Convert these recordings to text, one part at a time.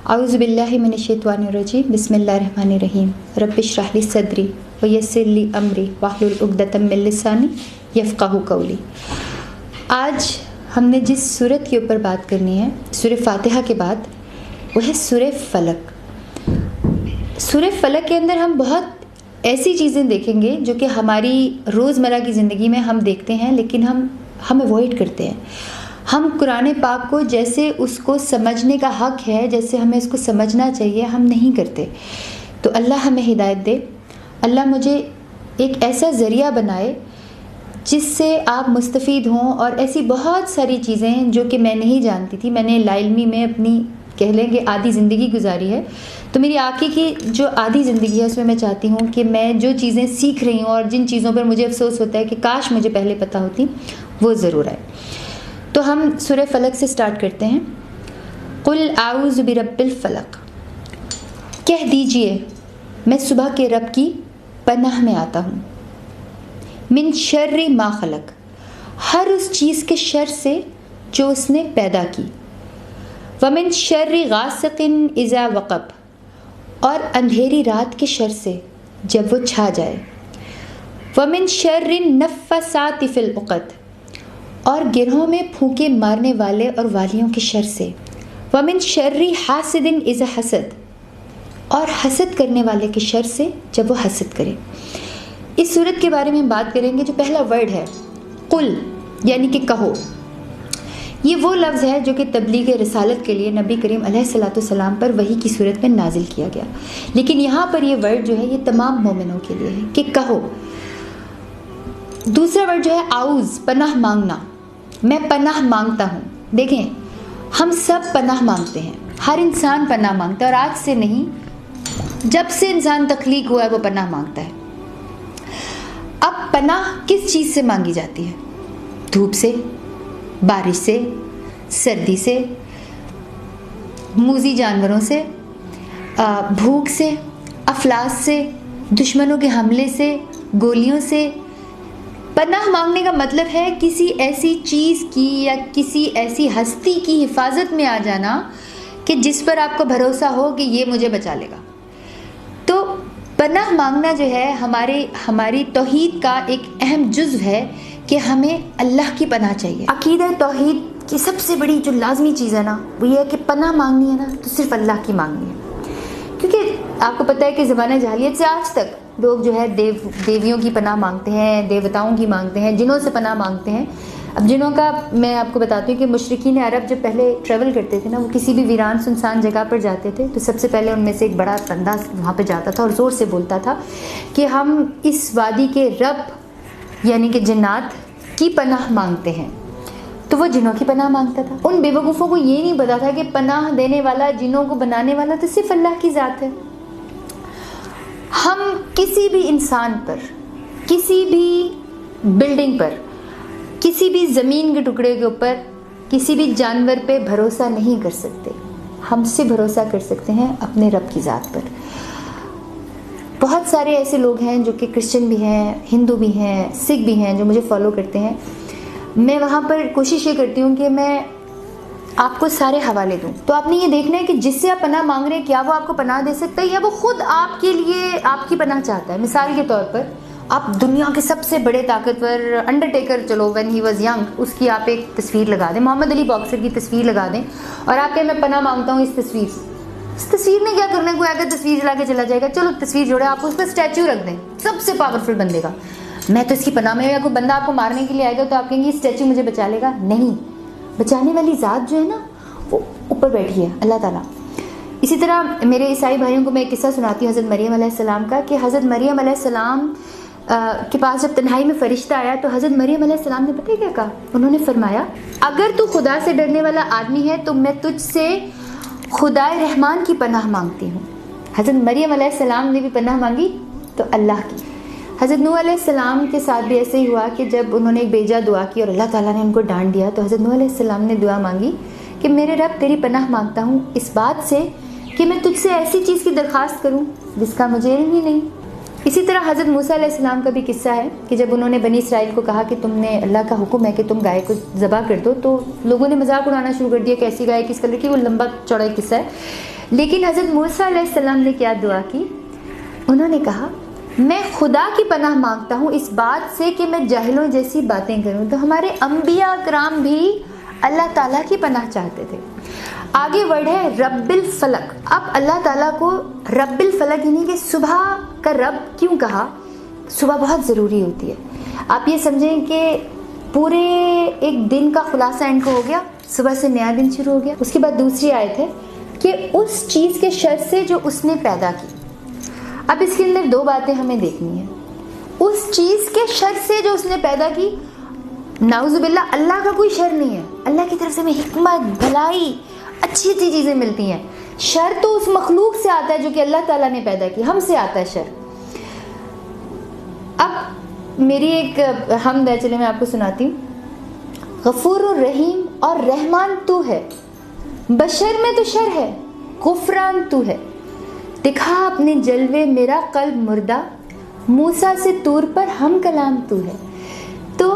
औज़ु बिल्लाहि मिनश्शैतानिर्रजीम बिस्मिल्लाहिर्रहमानिर्रहीम रब्बिश्रह ली सदरी व यस्सिर ली अमरी वहलुल उक़दतम मिन लिसानी यफ़क़हू क़ौली। आज हमने जिस सूरत के ऊपर बात करनी है सूरह फ़ातिहा के बाद, वो है सूरह फ़लक। सूरह फ़लक के अंदर हम बहुत ऐसी चीज़ें देखेंगे जो कि हमारी रोज़मर्रा की ज़िंदगी में हम देखते हैं, लेकिन हम अवॉइड करते हैं। हम कुरान पाक को जैसे उसको समझने का हक़ है, जैसे हमें इसको समझना चाहिए, हम नहीं करते। तो अल्लाह हमें हिदायत दे। अल्लाह मुझे एक ऐसा ज़रिया बनाए जिससे आप मुस्तफ़ीद हों, और ऐसी बहुत सारी चीज़ें जो कि मैं नहीं जानती थी। मैंने लाइल्मी में अपनी कह लेंगे आधी ज़िंदगी गुजारी है, तो मेरी आगे की जो आधी ज़िंदगी है उसमें मैं चाहती हूँ कि मैं जो चीज़ें सीख रही हूँ और जिन चीज़ों पर मुझे अफसोस होता है कि काश मुझे पहले पता होती, वो ज़रूर आए। तो हम सूरह फ़लक से स्टार्ट करते हैं। कुल आऊज़ु बिरब्बिल फ़लक, कह दीजिए मैं सुबह के रब की पनाह में आता हूँ। मिन शर्रि मा खलक, हर उस चीज़ के शर से जो उसने पैदा की। वमिन शर्रि गासिकिन इज़ा वक़ब, और अंधेरी रात के शर से जब वो छा जाए। वमिन शर्रि नफ़्फ़ासाति फ़िल उक़द, और गिरोह में फूंके मारने वाले और वालियों के शर से। वमिन शर्रि हासिदिन इज़ा हसद, और हसद करने वाले के शर से जब वो हसद करे। इस सूरत के बारे में हम बात करेंगे। जो पहला वर्ड है कुल, यानी कि कहो, ये वो लफ्ज़ है जो कि तबलीग रिसालत के लिए नबी करीम अलैहिस्सलाम पर वही की सूरत में नाजिल किया गया। लेकिन यहाँ पर ये वर्ड जो है ये तमाम मोमिनों के लिए है कि कहो। दूसरा वर्ड जो है आउज़, पनाह मांगना। मैं पनाह मांगता हूँ। देखें, हम सब पनाह मांगते हैं, हर इंसान पनाह मांगता है, और आज से नहीं, जब से इंसान तख्लीक हुआ है वो पनाह मांगता है। अब पनाह किस चीज़ से मांगी जाती है? धूप से, बारिश से, सर्दी से, मूज़ी जानवरों से, भूख से, अफलास से, दुश्मनों के हमले से, गोलियों से। पनाह मांगने का मतलब है किसी ऐसी चीज़ की या किसी ऐसी हस्ती की हिफाजत में आ जाना कि जिस पर आपको भरोसा हो कि ये मुझे बचा लेगा। तो पनाह मांगना जो है हमारी तौहीद का एक अहम जुज़्व है कि हमें अल्लाह की पनाह चाहिए। अकीदा तौहीद की सबसे बड़ी जो लाजमी चीज़ है ना, वो ये है कि पनाह मांगनी है ना तो सिर्फ अल्लाह की मांगनी है। क्योंकि आपको पता है कि ज़माना जहालियत से आज तक लोग जो है देवियों की पनाह मांगते हैं, देवताओं की मांगते हैं, जिनों से पनाह मांगते हैं। अब जिनों का मैं आपको बताती हूँ कि मुशरिकीन अरब जब पहले ट्रैवल करते थे ना, वो किसी भी वीरान सुनसान जगह पर जाते थे तो सबसे पहले उनमें से एक बड़ा बंदा वहाँ पर जाता था और ज़ोर से बोलता था कि हम इस वादी के रब यानी कि जन्नात की पनाह मांगते हैं। तो वो जिनों की पनाह मांगता था। उन बेवकूफ़ों को ये नहीं पता था कि पनाह देने वाला, जिनों को बनाने वाला तो सिर्फ अल्लाह की ज़ात है। हम किसी भी इंसान पर, किसी भी बिल्डिंग पर, किसी भी ज़मीन के टुकड़े के ऊपर, किसी भी जानवर पे भरोसा नहीं कर सकते। हम सिर्फ भरोसा कर सकते हैं अपने रब की ज़ात पर। बहुत सारे ऐसे लोग हैं जो कि क्रिश्चियन भी हैं, हिंदू भी हैं, सिख भी हैं, जो मुझे फॉलो करते हैं। मैं वहाँ पर कोशिश ये करती हूँ कि मैं आपको सारे हवाले दूँ। तो आपने ये देखना है कि जिससे आप पनाह मांग रहे हैं, क्या वो आपको पनाह दे सकता है या वो खुद आपके लिए आपकी पनाह चाहता है। मिसाल के तौर पर आप दुनिया के सबसे बड़े ताकतवर अंडरटेकर, चलो व्हेन ही वाज यंग, उसकी आप एक तस्वीर लगा दें, मोहम्मद अली बॉक्सर की तस्वीर लगा दें, और आप कहें मैं पनाह मांगता हूँ इस तस्वीर से। इस तस्वीर में क्या करना है? कोई आकर तस्वीर जला के चला जाएगा। चलो तस्वीर जोड़े, आप उस पर स्टैचू रख दें सबसे पावरफुल बंदे का, मैं तो इसकी पनाह में। या कोई बंदा आपको मारने के लिए आएगा तो आप कहेंगे स्टैचू मुझे बचा लेगा? नहीं, बचाने वाली ज़ात जो है ना वो ऊपर बैठी है, अल्लाह ताला। इसी तरह मेरे ईसाई भाइयों को मैं एक किस्सा सुनाती हूँ हज़रत मरियम अलैहिस्सलाम का, कि हज़रत मरियम अलैहिस्सलाम के पास जब तन्हाई में फरिश्ता आया तो हज़रत मरियम अलैहिस्सलाम ने पता है क्या कहा? उन्होंने फरमाया, अगर तू खुदा से डरने वाला आदमी है तो मैं तुझसे खुदाए रहमान की पनाह मांगती हूँ। हज़रत मरियम अलैहिस्सलाम ने भी पनाह मांगी तो अल्लाह की। हज़रत नूह अलैहिस्सलाम के साथ भी ऐसे ही हुआ कि जब उन्होंने एक बेजा दुआ की और अल्लाह ताला ने उनको डांट दिया, तो हज़रत नूह अलैहिस्सलाम ने दुआ मांगी कि मेरे रब तेरी पनाह मांगता हूँ इस बात से कि मैं तुझसे ऐसी चीज़ की दरख्वास्त करूँ जिसका मुझे इल्म ही नहीं। इसी तरह हज़रत मूसा अलैहिस्सलाम का भी किस्सा है कि जब उन्होंने बनी इसराइल को कहा कि तुमने, अल्लाह का हुक्म है कि तुम गाय को ज़बह कर दो, तो लोगों ने मजाक उड़ाना शुरू कर दिया, कैसी गाय, किस कलर की, वो लंबा चौड़ा किस्सा है। लेकिन हज़रत मूसा अलैहिस्सलाम ने क्या दुआ की? उन्होंने कहा, मैं खुदा की पनाह मांगता हूँ इस बात से कि मैं जाहिलों जैसी बातें करूँ। तो हमारे अंबिया कराम भी अल्लाह ताला की पनाह चाहते थे। आगे वर्ड है रब्बिल फलक। अब अल्लाह ताला को रब्बिल फलक यानी कि सुबह का रब क्यों कहा? सुबह बहुत ज़रूरी होती है। आप ये समझें कि पूरे एक दिन का खुलासा इनको हो गया, सुबह से नया दिन शुरू हो गया। उसके बाद दूसरी आयत है कि उस चीज़ के शर से जो उसने पैदा की। अब इसके अंदर दो बातें हमें देखनी है। उस चीज़ के शर से जो उसने पैदा की, नाउजुबिल्लाह, अल्लाह का कोई शर नहीं है। अल्लाह की तरफ से हमें हिकमत, भलाई, अच्छी अच्छी चीज़ें मिलती हैं। शर तो उस मखलूक से आता है जो कि अल्लाह ताला ने पैदा की, हमसे आता है शर। अब मेरी एक हमद है, चले मैं आपको सुनाती हूँ। गफूर और रहीम और रहमान तू है, बशर में तो शर है, गुफरान तू है। दिखा अपने जलवे मेरा कल्ब मुर्दा, मूसा से तूर पर हम कलाम तू है। तो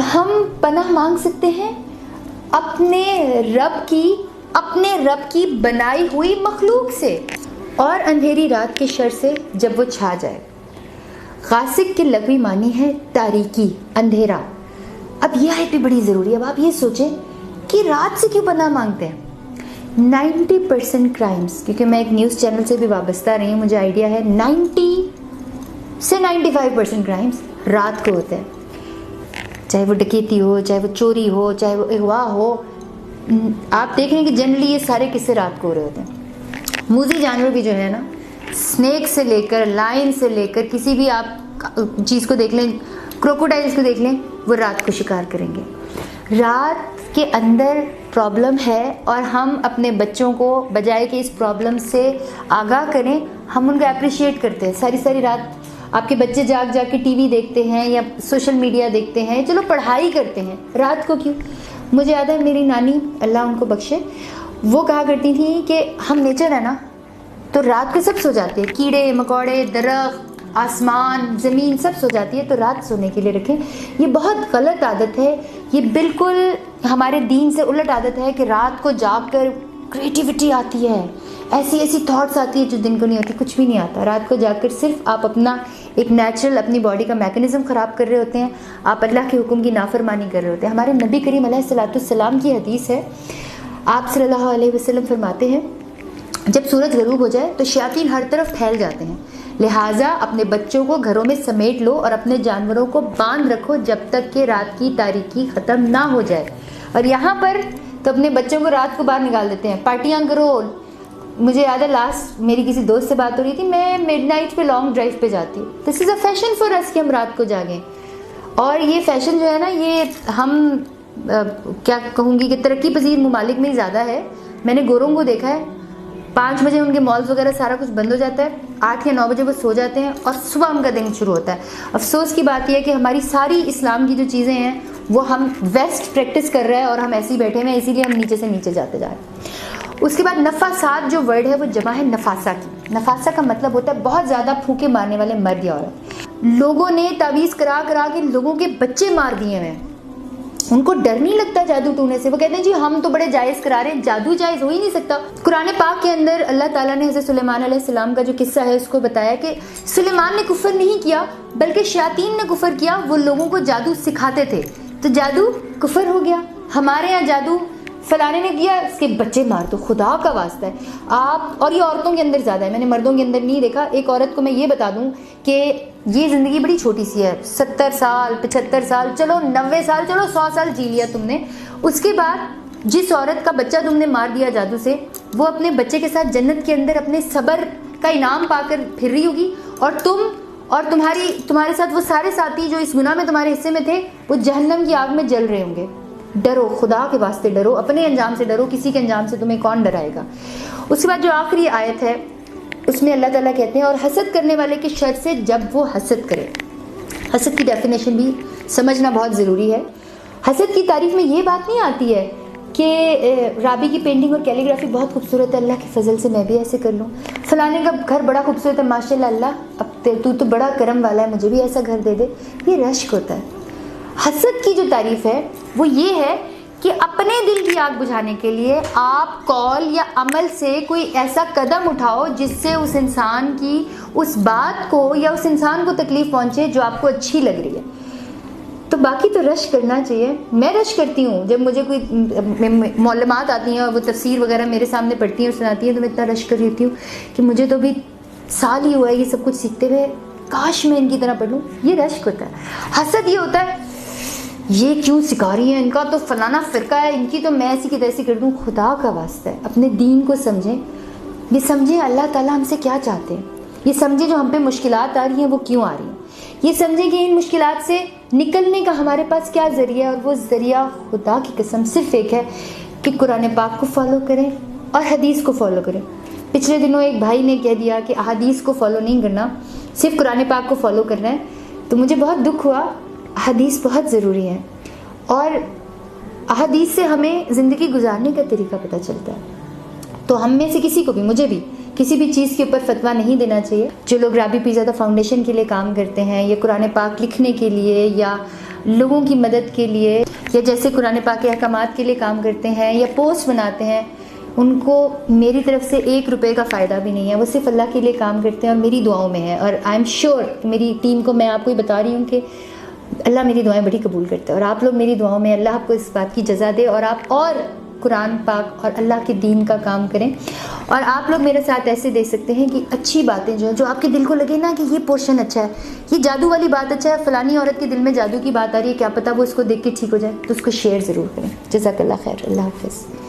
हम पनाह मांग सकते हैं अपने रब की बनाई हुई मखलूक से और अंधेरी रात के शर से जब वो छा जाए। गासिक के लग़वी मानी है तारीकी, अंधेरा। अब यह आयत भी बड़ी ज़रूरी है। अब आप ये सोचें कि रात से क्यों पनाह मांगते हैं? 90% क्राइम्स, क्योंकि मैं एक न्यूज़ चैनल से भी वाबस्ता रही हूँ, मुझे आइडिया है 90 से 95% क्राइम्स रात को होते हैं। चाहे वो डकैती हो, चाहे वो चोरी हो, चाहे वो अगवा हो। आप देख रहे हैं कि जनरली ये सारे किस्से रात को हो रहे होते हैं। मूजी जानवर भी जो है ना, स्नेक से लेकर लायन से लेकर किसी भी आप चीज़ को देख लें, क्रोकोडाइल्स को देख लें, वो रात को शिकार करेंगे। रात के अंदर प्रॉब्लम है और हम अपने बच्चों को बजाय कि इस प्रॉब्लम से आगाह करें, हम उनको अप्रिशिएट करते हैं। सारी सारी रात आपके बच्चे जाग जाग के टीवी देखते हैं या सोशल मीडिया देखते हैं, चलो पढ़ाई करते हैं, रात को क्यों? मुझे याद है मेरी नानी, अल्लाह उनको बख्शे, वो कहा करती थी कि हम नेचर है ना, तो रात को सब सो जाते हैं, कीड़े मकोड़े, दरख्त, आसमान, ज़मीन सब सो जाती है, तो रात सोने के लिए रखें। ये बहुत गलत आदत है। ये बिल्कुल हमारे दीन से उलट आदत है कि रात को जाग कर क्रिएटिविटी आती है, ऐसी ऐसी थॉट्स आती है जो दिन को नहीं आती। कुछ भी नहीं आता। रात को जाकर सिर्फ आप अपना एक नेचुरल अपनी बॉडी का मैकेनिज्म ख़राब कर रहे होते हैं, आप अल्लाह के हुक्म की नाफरमानी कर रहे होते हैं। हमारे नबी करीम अलैहिस्सलाम की हदीस है, आप सल्लल्लाहु अलैहि वसल्लम फरमाते हैं, जब सूरज गरूब हो जाए तो शयातीन हर तरफ फैल जाते हैं, लिहाजा अपने बच्चों को घरों में समेट लो और अपने जानवरों को बांध रखो जब तक कि रात की तारीकी ख़त्म ना हो जाए। और यहाँ पर तो अपने बच्चों को रात को बाहर निकाल देते हैं, पार्टियाँ करो। मुझे याद है लास्ट मेरी किसी दोस्त से बात हो रही थी, मैं मिडनाइट पे लॉन्ग ड्राइव पे जाती हूँ। This is a fashion for us कि हम रात को जागें। और ये फैशन जो है ना, ये हम क्या कहूँगी कि तरक्की पजीर ममालिक में ही ज़्यादा है। मैंने गोरों को देखा है, 5 बजे उनके मॉल्स वगैरह सारा कुछ बंद हो जाता है, 8 या 9 बजे वो सो जाते हैं और सुबह उनका दिन शुरू होता है। अफसोस की बात यह है कि हमारी सारी इस्लाम की जो चीज़ें हैं वो हम वेस्ट प्रैक्टिस कर रहे हैं और हम ऐसे ही बैठे हुए हैं, इसीलिए हम नीचे से नीचे जाते जा रहे हैं। उसके बाद नफासात जो वर्ड है वो जमा है नफासा की। नफासा का मतलब होता है बहुत ज़्यादा फूंके मारने वाले मर्द या औरत। लोगों ने तावीज़ करा करा के लोगों के बच्चे मार दिए हैं। उनको डर नहीं लगता जादू टूने से। वो कहते हैं जी हम तो बड़े जायज़ करा रहे हैं, जादू जायज़ हो ही नहीं सकता। कुरान पाक के अंदर अल्लाह ताला ने हज़रत सुलेमान अलैहिस्सलाम का जो किस्सा है उसको बताया कि सुलेमान ने कुफर नहीं किया बल्कि शयातीन ने कुफर किया। वो लोगों को जादू सिखाते थे तो जादू कुफर हो गया। हमारे यहाँ जादू फलाने ने किया, इसके बच्चे मार दो, खुदा का वास्ता है आप। और ये औरतों के अंदर ज़्यादा है, मैंने मर्दों के अंदर नहीं देखा। एक औरत को मैं ये बता दूं कि ये ज़िंदगी बड़ी छोटी सी है, 70 साल 75 साल, चलो 90 साल, चलो 100 साल जी लिया तुमने। उसके बाद जिस औरत का बच्चा तुमने मार दिया जादू से, वो अपने बच्चे के साथ जन्नत के अंदर अपने सब्र का इनाम पाकर फिर रही होगी, और तुम और तुम्हारे साथ वो सारे साथी जो इस गुनाह में तुम्हारे हिस्से में थे वो जहन्नम की आग में जल रहे होंगे। डरो, खुदा के वास्ते डरो, अपने अंजाम से डरो, किसी के अंजाम से तुम्हें कौन डराएगा। उसके बाद जो आखिरी आयत है उसमें अल्लाह ताला कहते हैं और हसद करने वाले के शर से जब वो हसद करे। हसद की डेफिनेशन भी समझना बहुत ज़रूरी है। हसद की तारीफ में ये बात नहीं आती है कि राबी की पेंटिंग और कैलीग्राफी बहुत खूबसूरत है, अल्लाह के फजल से मैं भी ऐसे कर लूँ। फलाने का घर बड़ा खूबसूरत है, माशाल्लाह अल्लाह अब तू तो बड़ा करम वाला है, मुझे भी ऐसा घर दे दे। ये रश्क होता है। हसद की जो तारीफ़ है वो ये है कि अपने दिल की आग बुझाने के लिए आप कॉल या अमल से कोई ऐसा कदम उठाओ जिससे उस इंसान की उस बात को या उस इंसान को तकलीफ़ पहुंचे जो आपको अच्छी लग रही है। तो बाकी तो रश करना चाहिए। मैं रश करती हूँ जब मुझे कोई मालूमात आती हैं और वो तफसीर वगैरह मेरे सामने पढ़ती हैं और सुनाती हैं, तो मैं इतना रश कर लेती हूँ कि मुझे तो अभी साल ही हुआ है ये सब कुछ सीखते हुए, काश मैं इनकी तरह पढ़ लूँ। ये रश होता है। हसद ये होता है, ये क्यों सिखा रही है, इनका तो फलाना फ़िरका है, इनकी तो मैं ऐसी की तैसी कर दूँ। खुदा का वास्ता है अपने दीन को समझें। ये समझें अल्लाह ताला हमसे क्या चाहते हैं। ये समझें जो हम पे मुश्किलात आ रही हैं वो क्यों आ रही हैं। ये समझें कि इन मुश्किलात से निकलने का हमारे पास क्या ज़रिया है, और वो ज़रिया खुदा की कसम सिर्फ़ एक है कि कुरान पाक को फॉलो करें और हदीस को फॉलो करें। पिछले दिनों एक भाई ने कह दिया कि हदीस को फॉलो नहीं करना, सिर्फ कुरान पाक को फॉलो करना है, तो मुझे बहुत दुख हुआ। हदीस बहुत ज़रूरी है और हदीस से हमें ज़िंदगी गुजारने का तरीका पता चलता है। तो हम में से किसी को भी, मुझे भी, किसी भी चीज़ के ऊपर फतवा नहीं देना चाहिए। जो लोग राबी पीरज़ादा फाउंडेशन के लिए काम करते हैं या कुरान पाक लिखने के लिए या लोगों की मदद के लिए या जैसे कुरान पाक के अहकामात के लिए काम करते हैं या पोस्ट बनाते हैं, उनको मेरी तरफ से 1 रुपये का फ़ायदा भी नहीं है। वो सिर्फ अल्लाह के लिए काम करते हैं और मेरी दुआओं में है। और आई एम श्योर मेरी टीम को मैं आपको ही बता रही हूँ कि अल्लाह मेरी दुआएं बड़ी कबूल करता है और आप लोग मेरी दुआओं में, अल्लाह आपको इस बात की जज़ा दे और आप और कुरान पाक और अल्लाह के दीन का काम करें। और आप लोग मेरे साथ ऐसे दे सकते हैं कि अच्छी बातें जो आपके दिल को लगे ना कि ये पोर्शन अच्छा है, ये जादू वाली बात अच्छा है, फ़लानी औरत के दिल में जादू की बात आ रही है, क्या पता वो इसको देख के ठीक हो जाए, तो उसको शेयर ज़रूर करें। जज़ाकल्लाह खैर। अल्लाह हाफ़िज़।